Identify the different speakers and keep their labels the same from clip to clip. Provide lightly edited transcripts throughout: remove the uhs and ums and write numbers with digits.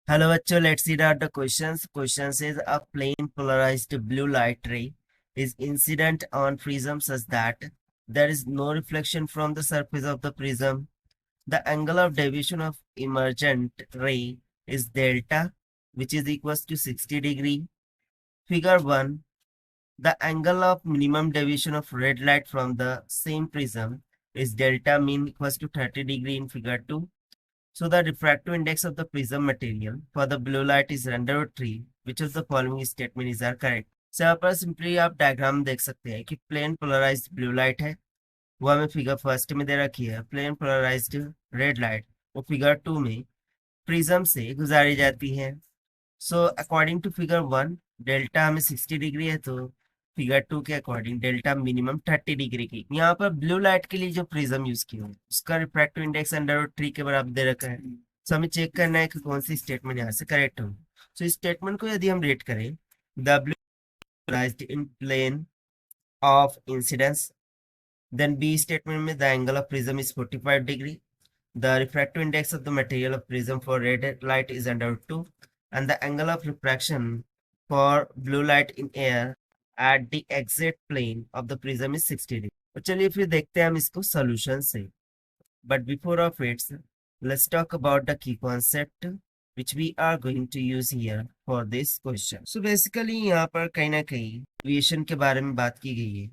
Speaker 1: Hello bachcho, let's see out the questions. Question says a plain polarized blue light ray is incident on prism such that there is no reflection from the surface of the prism. The angle of deviation of emergent ray is delta, which is equals to 60 degree. Figure 1. The angle of minimum deviation of red light from the same prism is delta mean equals to 30 degree in figure 2. So the refractive index of the prism material for the blue light is under 3, which of the following statement is correct. So यहाँ पर simply आप diagram देख सकते हैं कि plane polarised blue light है, वो हमें फिगर फर्स्ट में दे रखी है। प्लेन पोलराइज्ड रेड लाइट वो फिगर 2 में प्रिज्म से गुजारी जाती है। So according to figure 1 delta हमें 60 डिग्री है, तो फिगर 2 के अकॉर्डिंग डेल्टा मिनिमम 30 डिग्री की। यहाँ पर ब्लू लाइट के लिए जो प्रिज्म यूज की है उसका रिफ्रैक्टिव इंडेक्स √3 के बराबर दे रखा है। सो हमें चेक करना है कि कौन सी स्टेटमेंट यहाँ से करेक्ट हो। सो इस स्टेटमेंट को यदि हम रेट करें, the blue polarized in plane of incidence, then B statement में the angle of prism is 45 degree, the refractive index of the material of prism for red light is √2, and the angle of refraction for blue light in air at the exit plane of the prism is 60 degree. तो चलिए फिर देखते हैं हम इसको solution से। But before of it, let's talk about the key concept which we are going to use here for this question. So basically यहाँ पर कहीं ना कहीं deviation के बारे में बात की गई है।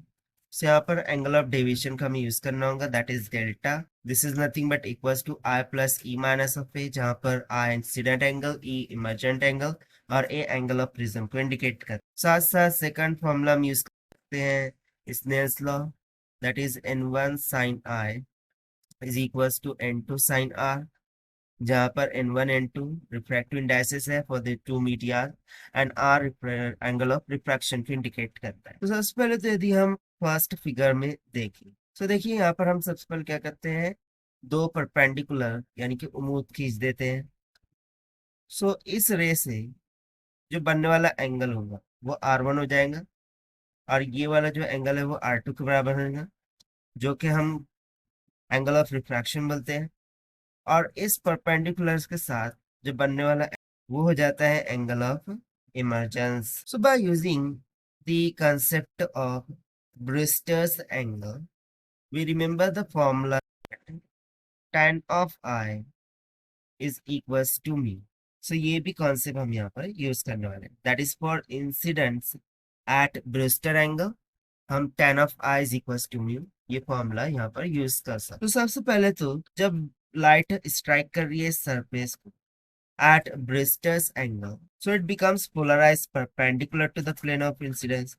Speaker 1: So यहाँ पर एंगल ऑफ डेविएशन का हमें यूज करना होगा, that is delta. This is nothing but equals to I plus E minus of A, जहाँ पर I incident angle, E emergent angle और ए एंगल ऑफ प्रिज्म को इंडिकेट कर। साथ साथ सेकंड फॉर्मूला हम यूज करते हैं Snell's law, that is n1 sine I is equals to n2 sine R, जहाँ पर n1 n2 रिफ्रैक्टिव इंडाइसेस है for the two medias and R angle of refraction को इंडिकेट करता है। तो सबसे पहले तो यदि हम फर्स्ट फिगर में देखें, तो देखिए यहाँ पर हम सबसे पहले क्या करते हैं, दो परपेंडिकुलर यानी कि उम्मीद खींच देते हैं। सो इस रे से जो बनने वाला एंगल होगा वो r1 हो जाएगा, और ये वाला जो एंगल है वो r2 के बराबर होगा, जो कि हम एंगल ऑफ रिफ्रैक्शन बोलते हैं। और इस परपेंडिकुलर के साथ जो बनने वाला वो हो जाता है angle of emergence. So bye using the concept of ब्रिस्टर्स angle, we remember the formula tan of I is equals to mu. So ये भी कॉन्सेप्ट हम यहाँ पर यूज करने वाले हैं, that is for incidents at Brewster angle हम tan of I is equals to mu ये फॉर्मूला यहाँ पर यूज कर सकते। तो सबसे पहले तो जब लाइट स्ट्राइक कर रही है सरफेस को at Brewster's angle, so it becomes polarized perpendicular to the plane of incidence,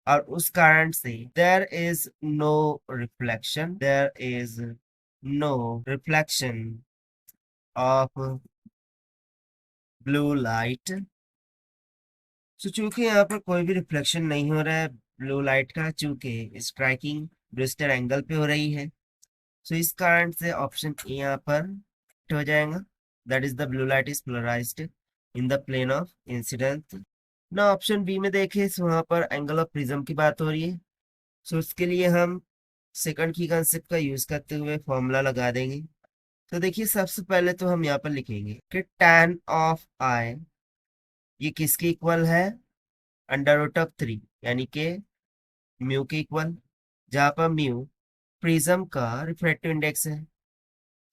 Speaker 1: और उस कारण से there is no reflection, there is no reflection of blue light। so चूंकि यहाँ पर कोई भी रिफ्लेक्शन नहीं हो रहा है ब्लू लाइट का, चूंकि स्ट्राइकिंग ब्रिस्टर एंगल पे हो रही है, सो इस कारण से ऑप्शन ए यहाँ पर हो जाएगा, that is the blue light is polarized in the plane of incidence ना। ऑप्शन बी में देखें तो वहां पर एंगल ऑफ प्रिज्म की बात हो रही है, सो उसके लिए हम सेकंड की कंसेप्ट का यूज करते हुए फॉर्मूला लगा देंगे। तो देखिए सबसे पहले तो हम यहाँ पर लिखेंगे कि tan ऑफ आई ये किसके इक्वल है, √3 यानी कि म्यू के इक्वल, जहाँ पर म्यू प्रिज्म का रिफ्रैक्टिव इंडेक्स है।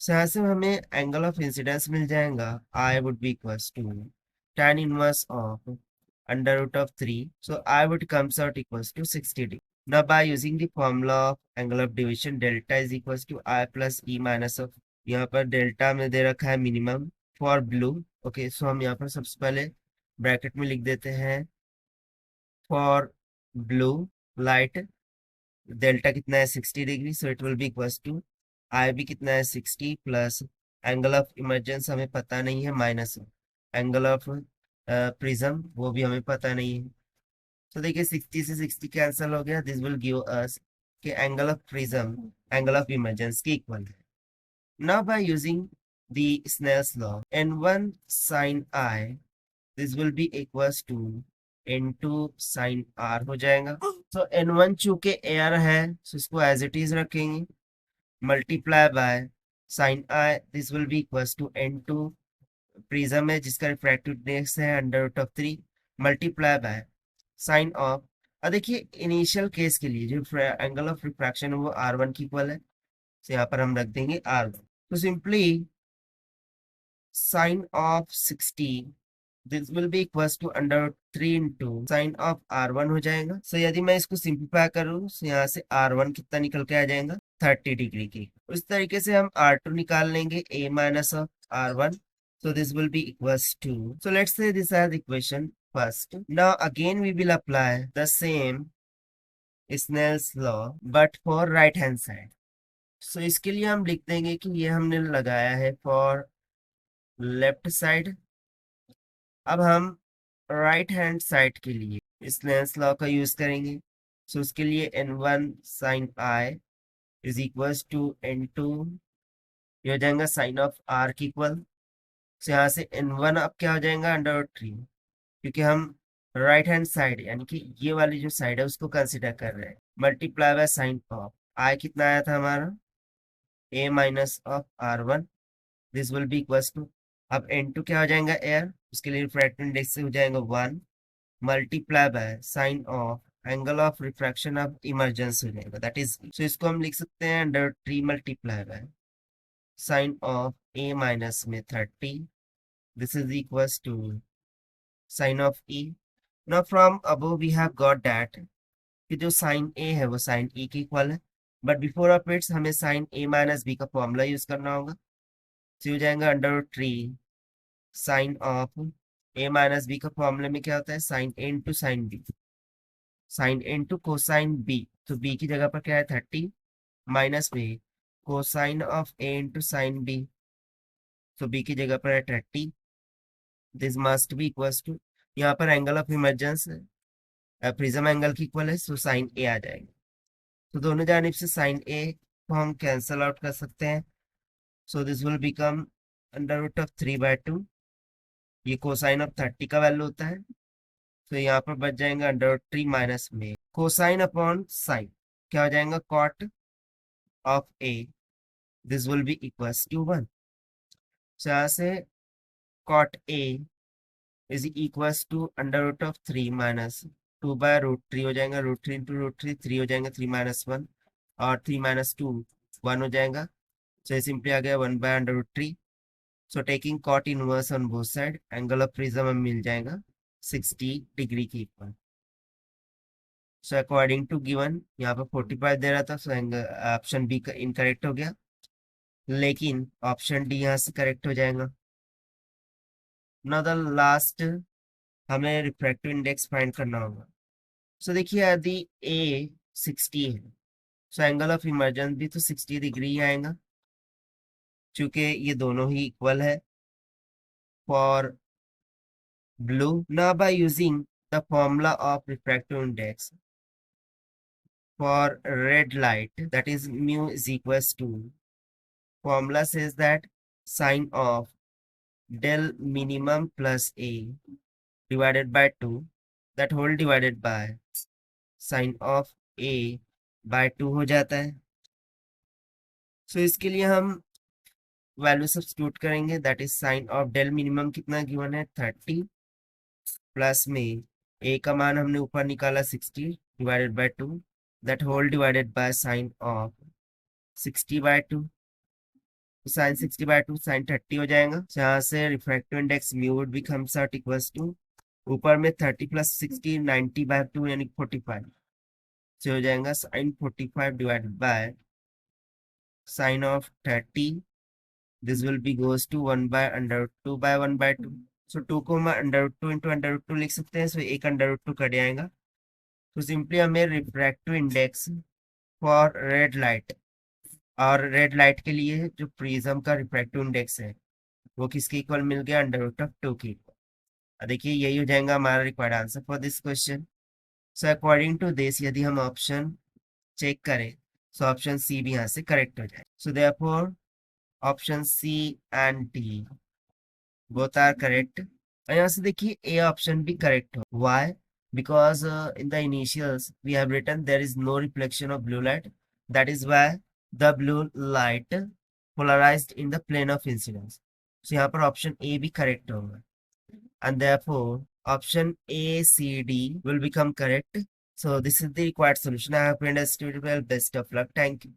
Speaker 1: So यहाँ से हमें एंगल ऑफ इंसिडेंस मिल जाएगा, I would be equals to tan inverse of √3, so I would comes out equals to 60 degree. Now by using the formula of angle of deviation, delta is equals to I plus E minus of, यहाँ पर delta में दे रखा है minimum for blue. Okay, सो हम यहाँ पर सबसे पहले ब्रैकेट में लिख देते हैं फॉर ब्लू लाइट डेल्टा कितना है 60 degree, so it will be equals to I भी कितना है 60 प्लस एंगल ऑफ इमर्जेंस हमें पता नहीं है माइनस एंगल ऑफ प्रिज्म वो भी हमें पता नहीं है। तो देखिए 60 से 60 कैंसिल हो गया, दिस विल गिव अस कि angle of prism angle of emergence के इक्वल है। Now by using the Snell's law n1 sin I this will be equals to n2 sin R हो जाएगा। तो n1 चूंकि एयर है तो इसको एज इट इज रखेंगे, multiply by sin I, this will be equals to n2 prism है जिसका रिफ्रैक्टिव इंडेक्स है √3 मल्टीप्लाई बाय साइन ऑफ। अब देखिए इनिशियल केस के लिए जो एंगल ऑफ रिफ्रैक्शन है वो R1 की इक्वल है, तो यहाँ पर हम रख देंगे R1। तो simply sine of 60 this will be equals to √3 into sine of R1 हो जाएगा। सो यदि मैं इसको सिंप्लीफाई करूँ तो यहाँ से R1 कितना निकल के आ जाएगा 30 डिग्री की। उस तरीके से हम R2 निकाल लेंगे a minus of R1। So this will be equals to. So let's say this as equation first. Now again we will apply the same Snell's law but for right hand side. So इसके लिए हम लिख देंगे कि ये हमने लगाया है for लेफ्ट साइड। अब हम राइट हैंड साइड के लिए स्नेल्स लॉ का यूज करेंगे। सो उसके लिए n1 sine i is equals to n2, ये हो जाएगा साइन ऑफ r की इक्वल। तो यहाँ से n1 अब क्या हो जाएगा √3, क्योंकि हम राइट हैंड साइड यानी कि ये वाली जो साइड है उसको कंसिडर कर रहे हैं। Multiply by sine of i कितना आया था हमारा a minus of R1, this will be equals to, अब n2 क्या हो जाएगा एयर, उसके लिए रिफ्रैक्टिव इंडेक्स से हो जाएगा 1 multiply by sine of angle of refraction of emergence हो जाएगा दैट इज। सो इसको हम लिख सकते हैं √3 multiply by sine of a minus में 30, this is equals to sine of e। Now from above we have got that कि जो साइन a है वो साइन e की इक्वल है, बट बिफोर ऑफ इट्स हमें साइन a माइनस b का formula use करना होगा। तो हो जाएगा √3 sine of a minus b का फॉर्मूले में क्या होता है sine a into sine b, sine a into cosine b। तो b की जगह पर क्या है 30 माइनस में cosine of a into sine b, तो b की जगह पर है 30, this must be equals to, यहाँ पर angle of emergence prism angle की इक्वल है, सो साइन a आ जाएगा। तो दोनों जानिब से साइन a को हम कैंसल आउट कर सकते हैं। सो दिस विल बिकम √3/2, ये कोसाइन ऑफ 30 का वैल्यू होता है। तो यहाँ पर बच जाएगा √3 माइनस में कोसाइन अपॉन साइन क्या हो जाएगा cot of a, this will be equals to 1। यहाँ से cot a is equals to √3 minus 2/√3 हो जाएगा, √3 इंटू √3 3 हो जाएगा, 3 माइनस 1 और 3 माइनस 2 1 हो जाएगा। सो सिंपली आ गया 1/√3। So taking cot inverse on both side angle of prism हमें मिल जाएगा 60 डिग्री की equal. So according to given यहाँ पर 45 दे रहा था, सो ऑप्शन बी इनकरेक्ट हो गया, लेकिन ऑप्शन डी यहाँ से करेक्ट हो जाएगा। नाउ द लास्ट हमें रिफ्रैक्टिव इंडेक्स फाइंड करना होगा। सो देखिए यदि ए 60 है, सो एंगल ऑफ इमरजेंस भी तो 60 डिग्री ही आएगा, चूंकि ये दोनों ही इक्वल है for blue. Now by using the formula of refractive index for red light, that is mu is equals to, formula says that sine of del minimum plus a divided by 2, that whole divided by sine of a by 2 हो जाता है। सो इसके लिए हम value substitute करेंगे, that is sine of del minimum कितना given है 30 plus में a का मान हमने ऊपर निकाला 60 divided by 2, that whole divided by sine of 60/2, sine 60/2 sine 30 हो जाएगा, जहाँ से refractive index mu would becomes out equals to, ऊपर में 30 प्लस 60 90/2 यानी 45 से हो जाएगा sine 45 divided by sine of 30, this will be goes to 1/√2/1/2। So 2 को हम √2 इंटू √2 लिख सकते हैं, सो एक √2 कट जाएगा। तो सिंपली हमें refractive index for red light, और रेड लाइट के लिए जो प्रिज्म का रिफ्रैक्टिव इंडेक्स है वो किसके इक्वल मिल गया √2 के इक्वल। देखिए यही हो जाएगा हमारा required answer for this question. So according to this यदि हम ऑप्शन चेक करें, सो ऑप्शन सी भी यहाँ से करेक्ट हो जाए। So therefore option C and D both are correct. और यहाँ से देखिए ए ऑप्शन भी करेक्ट हो, why, because in the initials we have written there is no reflection of blue light, that is why the blue light polarized in the plane of incidence. सो यहाँ पर option A भी correct होगा and therefore option A, C, D will become correct. So this is the required solution. I have understood well. Best of luck. Thank you.